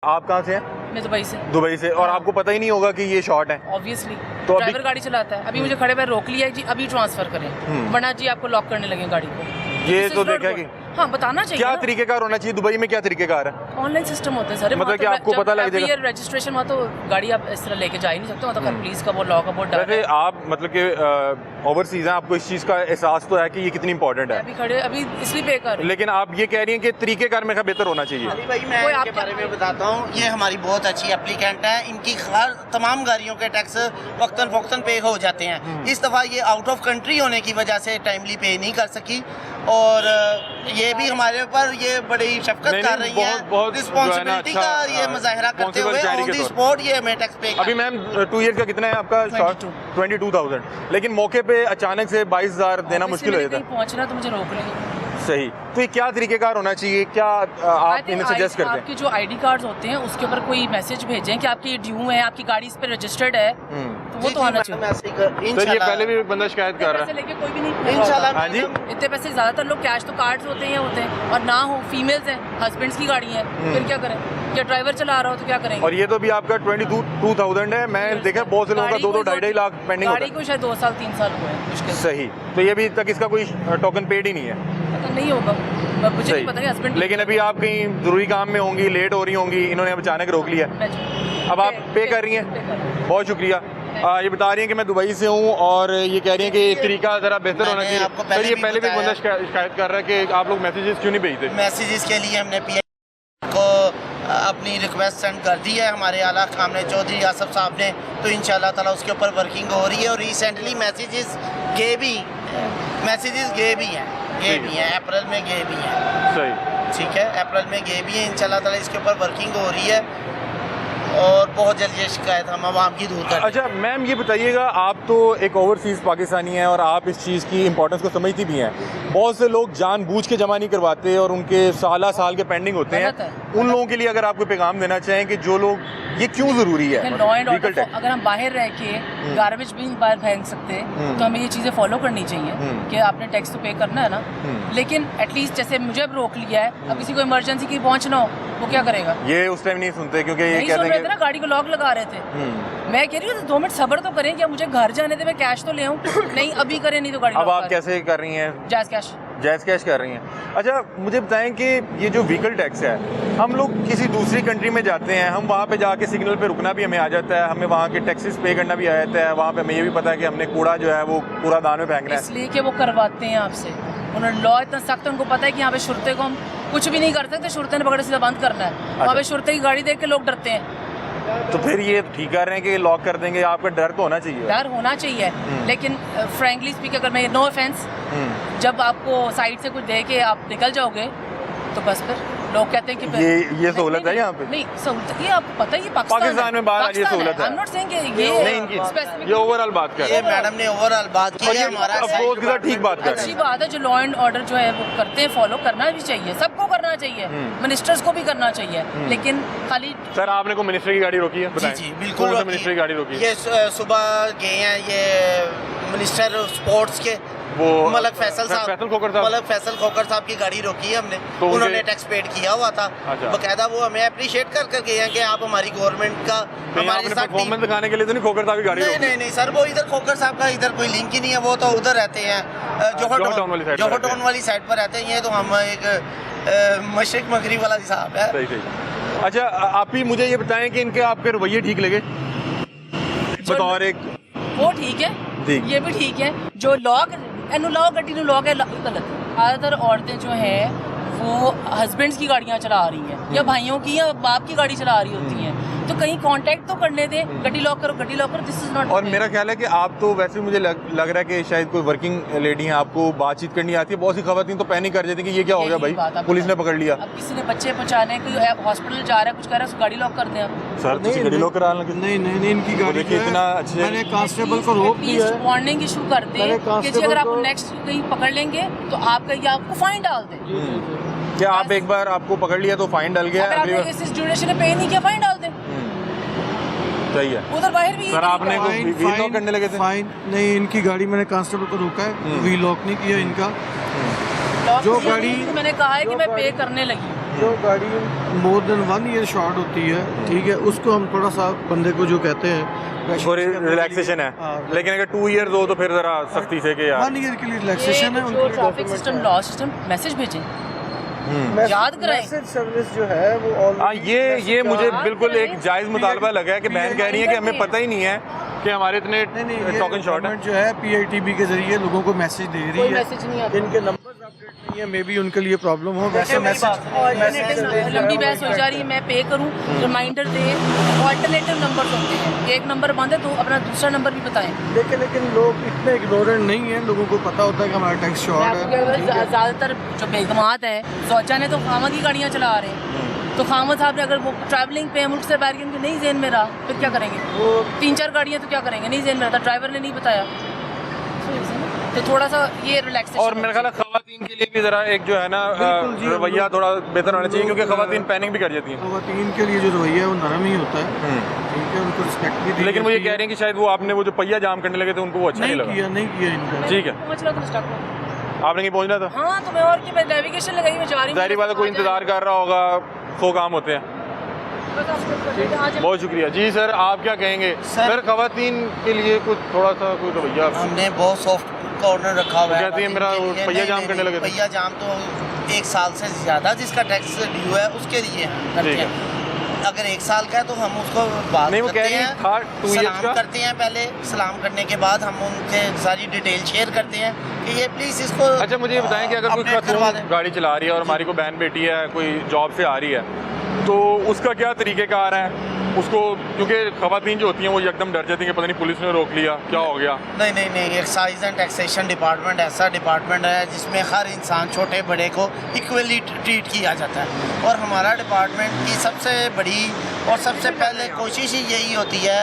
आप कहाँ से हैं? मैं दुबई से। दुबई से। और आपको पता ही नहीं होगा कि ये शॉर्ट है? ऑब्वियसली तो ड्राइवर गाड़ी चलाता है। अभी मुझे खड़े पैर रोक लिया है जी, अभी ट्रांसफर करें, वरना जी आपको लॉक करने लगे गाड़ी को। ये तो देखा कि हाँ, बताना चाहिए क्या तरीकेकार होना चाहिए दुबई में, क्या तरीकेकार है? ऑनलाइन सिस्टम होता है सर, मतलब कि आपको पता लग जाएगा रजिस्ट्रेशन वहाँ, तो गाड़ी आप इस तरह लेके जा ही नहीं सकते, मतलब पुलिस का वो लॉ का बोर्ड। वैसे आप मतलब कि ओवरसीज हैं, आपको इस चीज़ का एहसास तो है कि ये कितनी इंपॉर्टेंट है। अभी खड़े अभी इसलिए पे कर रहे हैं। लेकिन आप ये कह रही हैं कि तरीकेकार में बेहतर होना चाहिए। अली भाई मैं इनके बारे में बताता हूँ, ये हमारी बहुत अच्छी एप्लीकेंट है, इनकी तमाम गाड़ियों के टैक्स वक्तन फ़ौक्तन पे हो जाते हैं। इस दफ़ा ये आउट ऑफ कंट्री होने की वजह से टाइमली पे नहीं कर सकी, और ये भी हमारे ऊपर ये बड़ी शफकत कर रही है, रिस्पॉन्सिबिलिटी का ये मुजाहरा करते हुए ऑन द स्पॉट ये हमें टैक्स पे। अभी मैम 2 ईयर का कितना है आपका? 22,000। लेकिन मौके पे अचानक से 22,000 देना मुश्किल हो जाता है। पहुंचना तो मुझे रोक लेंगे। सही, तो ये क्या तरीकेकार होना चाहिए, क्या आप इन्हें सजेस्ट करते हैं? आपके जो आईडी कार्ड्स होते हैं उसके ऊपर कोई मैसेज भेजें कि आपकी ड्यू है, आपकी गाड़ी इस पे रजिस्टर्ड है, तो वो तो आना चाहिए। तो ये पहले भी बंदा शिकायत कर रहा है, लेके कोई भी नहीं इंशाल्लाह। हाँ जी, इतने पैसे ज्यादातर लोग कैश तो कार्ड्स होते हैं और ना हो फीमेल्स हैं, हस्बैंड्स की गाड़ी है, फिर क्या करें? क्या ड्राइवर चला रहा हो तो क्या करेंगे? और ये तो भी आपका 22,000 है। मैं देखा बहुत से लोगों का 2-2.5 लाख पेंडिंग होता है। गाड़ी को शायद 2 साल 3 साल हुए हैं मुश्किल। सही, तो ये अभी तक इसका कोई टोकन पेड ही नहीं है? पता नहीं होगा, मुझे नहीं पता। हस्बैंड लेकिन अभी आप कहीं जरूरी काम में होंगी, लेट हो रही होंगी, इन्होंने अचानक रोक लिया, अब आप पे कर रही हैं। बहुत शुक्रिया। ये बता रही हैं कि मैं दुबई से हूँ और ये कह रही हैं कि एक तरीका ज़रा बेहतर होना चाहिए। सर, ये पहले भी बंदा शिकायत कर रहा है कि आप लोग मैसेजेस क्यों नहीं भेजते? मैसेजेस के लिए हमने पीएम को अपनी रिक्वेस्ट सेंड कर दी है, हमारे आला कामने चौधरी आसफ साहब ने, तो इंशाल्लाह ताला उसके ऊपर वर्किंग हो रही है। और रिसेंटली मैसेजेस गए भी हैं, अप्रैल में गए भी हैं। सही, ठीक है, अप्रैल में गए भी हैं। इंशाल्लाह ताला इसके ऊपर वर्किंग हो रही है और बहुत जल्द ये शिकायत हम आवाम की दूर कर। अच्छा मैम, ये बताइएगा, आप तो एक ओवरसीज़ पाकिस्तानी हैं और आप इस चीज़ की इंपॉर्टेंस को समझती भी हैं। बहुत से लोग जानबूझ के जमा नहीं करवाते और उनके साल के पेंडिंग होते हैं। उन लोगों के लिए अगर आप कोई पैगाम देना चाहें कि जो लोग, ये क्यों ज़रूरी है? लॉ एंड ऑर्डर, अगर हम बाहर रह के गार्बेज भी बाहर फेंक सकते हैं तो हमें ये चीज़ें फॉलो करनी चाहिए कि आपने टैक्स तो पे करना है ना। लेकिन एटलीस्ट जैसे मुझे अब रोक लिया है, अब किसी को इमरजेंसी की पहुँचना हो वो क्या करेगा? ये उस टाइम नहीं सुनते क्योंकि ये कहते हैं ना, गाड़ी को लॉक लगा रहे थे। मैं कह रही हूँ 2 मिनट सब्र तो करें, क्या मुझे घर जाने दे, मैं कैश तो ले आऊँ। नहीं, अभी करें, नहीं तो गाड़ी। अब आप कैसे कर रही हैं? जायज़ कैश कर रही हैं। अच्छा मुझे बताएं कि ये जो व्हीकल टैक्स है, हम लोग किसी दूसरी कंट्री में जाते हैं, हम वहाँ पे जाके सिग्नल पे रुकना भी हमें आ जाता है, हमें वहाँ के टैक्सेस पे करना भी आ जाता है, वहाँ पे हमें ये भी पता है कि हमने कूड़ा जो है वो कूड़ा दान में फेंकना है। इसलिए कि वो करवाते हैं आपसे, उन्होंने लॉ इतना सख्त है, उनको पता है कि यहाँ पे शुरते को हम कुछ भी नहीं कर सकते, शुरते ने पकड़े सीधा बंद करना है। वहाँ पे शुरते की गाड़ी देख के लोग डरते हैं। तो फिर ये ठीक कर रहे हैं कि लॉक कर देंगे, आपका डर तो होना चाहिए। डर होना चाहिए, लेकिन फ्रैंकली स्पीक, अगर मैं नो ऑफेंस, जब आपको साइड से कुछ दे के आप निकल जाओगे तो बस फिर लोग कहते हैं कि ये सहूलत है यहाँ पे। नहीं सहूलत, ये आपको पता है ये पाकिस्तान में बाहर ये सहूलत है। I'm not saying कि ये नहीं, इनकी ये ओवरऑल बात कर रहे हैं। मैडम ने ओवरऑल बात की है, हमारा अफसोस के साथ ठीक बात कर रहे हैं। अच्छी बात है, जो लॉ एंड ऑर्डर जो है वो करते हैं, फॉलो करना भी चाहिए, सबको करना चाहिए, मिनिस्टर्स को भी करना चाहिए। लेकिन खाली सर आपने को मिनिस्टर की गाड़ी रोकी है? जी बिल्कुल, मिनिस्टर की गाड़ी रोकी है। ये सुबह गए हैं ये मिनिस्टर स्पोर्ट्स के वो मलक फैसल खोकर साहब की गाड़ी रोकी है हमने, तो उन्होंने टैक्स पेड किया हुआ था। बकायदा वो हमें अप्रिशिएट कर गए हैं कि आप हमारी गवर्नमेंट का हमारे साथ परफॉर्मेंस दिखाने के लिए तो नहीं खोकर साहब की गाड़ी रोकी? नहीं सर, वो इधर खोकर साहब का इधर कोई लिंक ही नहीं है, वो तो उधर रहते हैं, जोहर टाउन वाली साइड पर रहते हैं। ये तो हम एक मशरिक मगरिब वाला हिसाब है। सही। अच्छा आप ही मुझे ये बताएं कि इनके आपके रवैये ठीक लगे बतौर एक? वो ठीक है, ये भी ठीक है। जो लॉग गड्डी लॉग है गलत। ज़्यादातर औरतें जो हैं वो हस्बैंड्स की गाड़ियाँ चला रही हैं या भाइयों की या बाप की गाड़ी चला रही होती हैं, तो कहीं कांटेक्ट तो करने दें, गड्डी लॉक करो, दिस इज नॉट। और मेरा ख्याल है कि आप तो वैसे मुझे लग रहा है कि शायद कोई वर्किंग लेडी हैं, आपको बातचीत करनी आती है। बहुत सी खवातीन तो पैनिक कर जाती है कि ये क्या हो गया भाई, पुलिस ने पकड़ लिया। अब किसी ने बच्चे पहुंचाने, कोई हॉस्पिटल जा रहा है, कुछ कर रहा है, गाड़ी लॉक कर दें आप। सर गाड़ी लॉक करा नहीं, इनकी गाड़ी देखिए इतना अच्छे, मैंने कांस्टेबल को रोक दिया है, वार्निंग इशू कर दें कि जी अगर आप नेक्स्ट कहीं पकड़ लेंगे तो आपको फाइन डाल दें। क्या आप एक बार आपको पकड़ लिया तो फाइन डाल गया? अगर आपने इस ड्यूरेशन में पे नहीं किया, फाइन डाल दें। सही है। उधर बाहर भी सर आपने व्हील लॉक करने लगे थे? फाइन नहीं, इनकी गाड़ी मैंने कांस्टेबल को रोका है, व्हील लॉक नहीं किया इनका। जो गाड़ी मैंने कहा है कि मैं पे करने लगी, जो गाड़ी मोर देन 1 ईयर शॉर्ट होती है, ठीक है, उसको हम थोड़ा सा बंदे को जो कहते हैं थोड़ी रिलैक्सेशन है, हाँ, लेकिन अगर 2 ईयर हो तो फिर जरा सख्ती से कि यार 1 ईयर के लिए रिलैक्सेशन है जो उनके traffic system law system message भेजें, याद कराएं। मैसेज सर्विस जो है वो हाँ, ये मुझे बात बिल्कुल करें। एक जायज़ मुतालबा लगा है कि बहन कह रही है कि हमें पता ही नहीं है कि हमारे इतने नहीं टॉक एंड शॉर्ट है। गवर्नमेंट जो है PITB के जरिए लोगों को मैसेज दे रही कोई है, मैसेज नहीं आता। इनके नंबर्स अपडेट नहीं है, मे बी उनके लिए प्रॉब्लम हो। वैसे मैसेज लंबी बहस हो जा रही है, मैं पे करूं, रिमाइंडर दे, ऑल्टरनेटिव नंबर होते हैं, एक नंबर बंद है तो अपना दूसरा नंबर भी बताएं। लेकिन लोग इतने इग्नोरेंट नहीं है, लोगों को पता होता है कि हमारा टैक्स शॉर्ट है। ज़्यादातर जो बेगमात है सोचा ने तो खामद की गाड़ियाँ चला रहे हैं, तो खामद साहब ने अगर वो ट्रैवलिंग पे मुल्क से बाहर उनके नहीं जेन में रहा, फिर क्या करेंगे? वो 3-4 गाड़ियाँ तो क्या करेंगे, नहीं जेन में रहा, ड्राइवर ने नहीं बताया, तो थोड़ा सा ये रिलैक्सेशन। और मेरा ख्याल है खवातीन के लिए भी जरा एक जो है ना बिल्कुल जी, रवैया थोड़ा बेहतर होना चाहिए, क्योंकि खवातीन पैनिक भी कर जाती हैं। खवातीन के लिए जो रवैया है वो नरम ही होता है, ठीक है, उनको रिस्पेक्ट भी दी लेकिन मुझे जाती कह है। रहे हैं कि शायद वो आपने वो जो पहिया जाम करने लगे थे उनको वो अच्छा नहीं लगा। नहीं किया इनका। ठीक है, पहुँच रहा तो स्टॉप में। आपने कहीं पहुंचना था? हाँ, तो मैं और की नेविगेशन लगाई, मैं जा रही हूँ। जाहिर बात है कोई इंतजार कर रहा होगा, 100 काम होते हैं। बहुत शुक्रिया जी सर। आप क्या कहेंगे सर, खवातीन के लिए कुछ थोड़ा सा कोई रवैया? हमने बहुत सॉफ्ट कॉर्नर रखा हुआ है। कहती है मेरा खवातीन के लिए। पहिया नहीं, जाम नहीं, करने नहीं, लगे थे। पहिया जाम तो 1 साल से ज़्यादा जिसका टैक्स ड्यू है उसके लिए हम करते ठीक है। हैं। अगर 1 साल का है तो हम उसको बात नहीं, वो कह करते रही हैं, था 2 years सलाम का। करते हैं, पहले सलाम करने के बाद हम उनसे सारी डिटेल शेयर करते हैं कि ये प्लीज़ इसको। अच्छा, मुझे ये बताएं कि अगर कोई अपडेट करवा खातून दें। गाड़ी चला रही है और हमारी कोई बहन बेटी है, कोई जॉब से आ रही है, तो उसका क्या तरीक़ेकार है उसको? क्योंकि खवातीन जो होती हैं वो एकदम डर जाती हैं कि पता नहीं पुलिस ने रोक लिया, क्या हो गया। नहीं, एक्साइज एंड टैक्सेशन डिपार्टमेंट ऐसा डिपार्टमेंट है जिसमें हर इंसान छोटे बड़े को इक्वली ट्रीट किया जाता है, और हमारा डिपार्टमेंट की सबसे बड़ी और सबसे पहले कोशिश ही यही होती है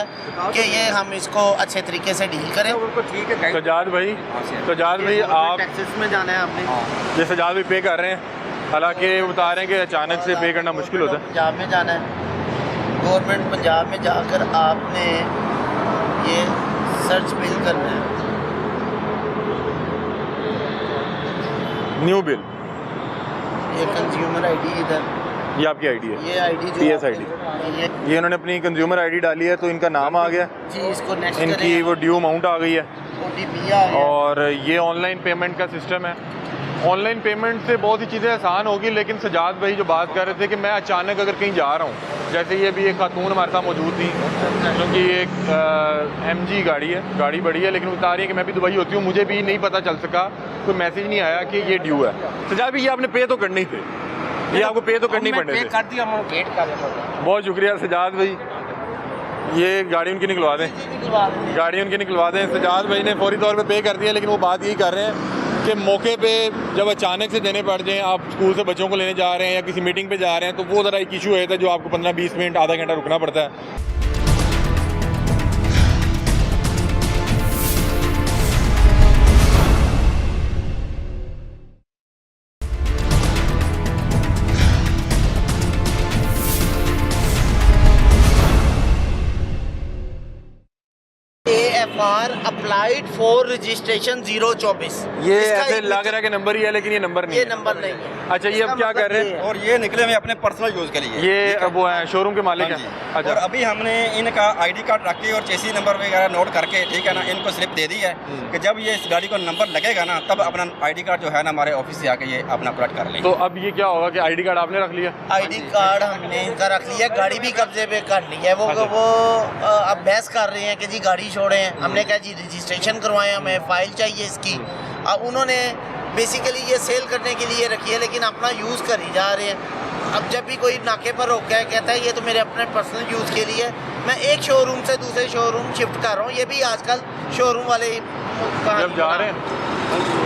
कि ये हम इसको अच्छे तरीके से डील करें। सजाद भाई आप टैक्सेस में जाना है आपने, ये सजाद भाई पे कर रहे हैं, हालांकि बता रहे हैं कि अचानक से पे करना मुश्किल होता है। पंजाब में जाना है, गवर्नमेंट पंजाब में जाकर आपने ये सर्च बिल करना है। न्यू बिल, ये कंज्यूमर आईडी इधर, ये आपकी आईडी है, ये आईडी जो PS आपने- ये इन्होंने अपनी कंज्यूमर आईडी डाली है तो इनका नाम आ गया, जी इसको नेक्स्ट इनकी वो ड्यू अमाउंट आ गई है, OTP आ गया। और ये ऑनलाइन पेमेंट का सिस्टम है। ऑनलाइन पेमेंट से बहुत सी चीज़ें आसान होगी, लेकिन सजाद भाई जो बात कर रहे थे कि मैं अचानक अगर कहीं जा रहा हूँ, जैसे ये भी एक खातून हमारे साथ मौजूद थी, क्योंकि ये एक MG गाड़ी है, गाड़ी बड़ी है, लेकिन बता रही है कि मैं भी दुबई होती हूँ, मुझे भी नहीं पता चल सका, कोई मैसेज नहीं आया कि ये ड्यू है। सजाद भाई ये आपने पे तो करने ही थे, ये आपको पे तो करनी पड़े थे। कर दिया, हम वेट कर रहे हैं। बहुत शुक्रिया सजाद भाई, ये गाड़ी उनकी निकलवा दें, गाड़ी उनकी निकलवा दें। सजाद भाई ने फौरी तौर पे पे कर दिया, लेकिन वो बात यही कर रहे हैं कि मौके पे जब अचानक से देने पड़ जाएं, आप स्कूल से बच्चों को लेने जा रहे हैं या किसी मीटिंग पे जा रहे हैं, तो वो ज़रा एक इशू है था जो आपको 15-20 मिनट आधा घंटा रुकना पड़ता है। AFR applied for registration 024। ये इसका ऐसे एक- लग रहा है कि नंबर ही है, लेकिन ये नंबर नहीं ये है। नंबर नहीं है। अच्छा, ये अब इसका क्या मतलब कर रहे ये हैं? है। और ये निकले हुए अपने पर्सनल यूज़ के लिए। ये वो है शोरूम के मालिक हाँ हैं। जी। अच्छा, और अभी हमने इनका आईडी कार्ड रख के और चेसी नंबर वगैरह नोट करके, ठीक है ना, इनको स्लिप दे दी है कि जब ये इस गाड़ी को नंबर लगेगा ना, तब अपना आईडी कार्ड जो है ना हमारे ऑफिस से आके ये अपना अपलोड कर लेंगे। तो अब ये क्या होगा कि आईडी कार्ड आपने रख लिया? आईडी कार्ड हमने इनका रख लिया, गाड़ी भी कब्जे पे कर ली है। वो अच्छा। वो अब बहस कर रहे हैं कि जी गाड़ी छोड़े हैं। हमने कहा जी रजिस्ट्रेशन करवाएं, हमें फाइल चाहिए इसकी। अब उन्होंने बेसिकली ये सेल करने के लिए रखी है, लेकिन अपना यूज़ कर ही जा रहे हैं। अब जब भी कोई नाके पर रोका है, कहता है ये तो मेरे अपने पर्सनल यूज़ के लिए, मैं एक शोरूम से दूसरे शोरूम शिफ्ट कर रहा हूँ। ये भी आजकल शोरूम वाले जब जा रहे हैं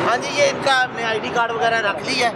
हाँ जी, ये इनका हमने आईडी कार्ड वगैरह रख ली है।